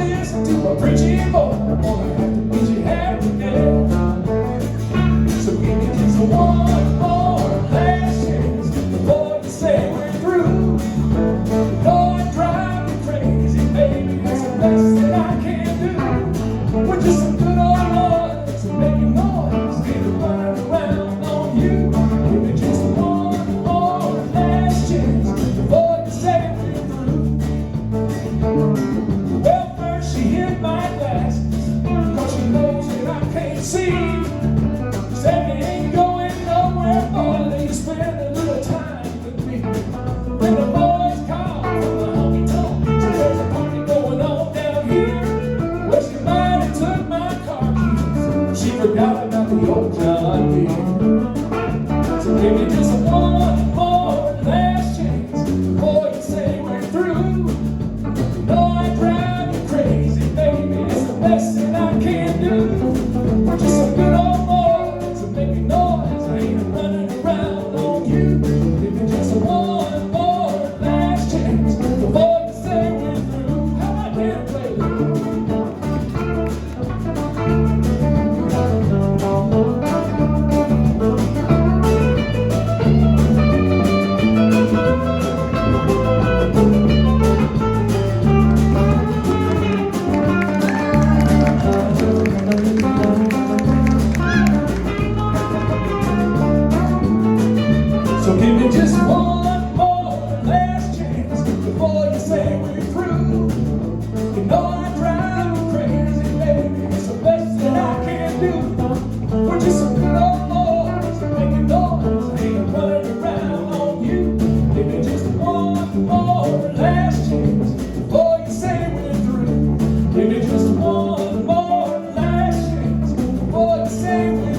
listen to a preaching boy, I'm gonna have to meet you halfway. So give me just one more last chance before you say we're through. Lord, drive me crazy, baby, it's the best that I can do. We're just some good old boys and making noise, ain't running around on you. Give me just one more last chance before you say we're through. Well, first she hit my glasses, cause she knows that I can't see. Said you ain't going nowhere, boy, till you spend a little time with me. When the boys call from the honky tonk, so there's a party going on down here. Well, she might have took my car keys, she forgot about the old John Deere. So give me just one more last chance before you say we're through. You know I drive you crazy, baby, it's the best that I can do. We're just some good old boys and making noise, I ain't running around on you. Give me just one more last chance before you say we're through. How about that, baby? So give me just one more last chance before you say we're through. You know I drive you crazy, baby, it's the best that I can do. We're just some good old boys and making noise, I ain't running around on you. Give me just one more last chance before you say we're through. Give me just one more last chance before you say we're through.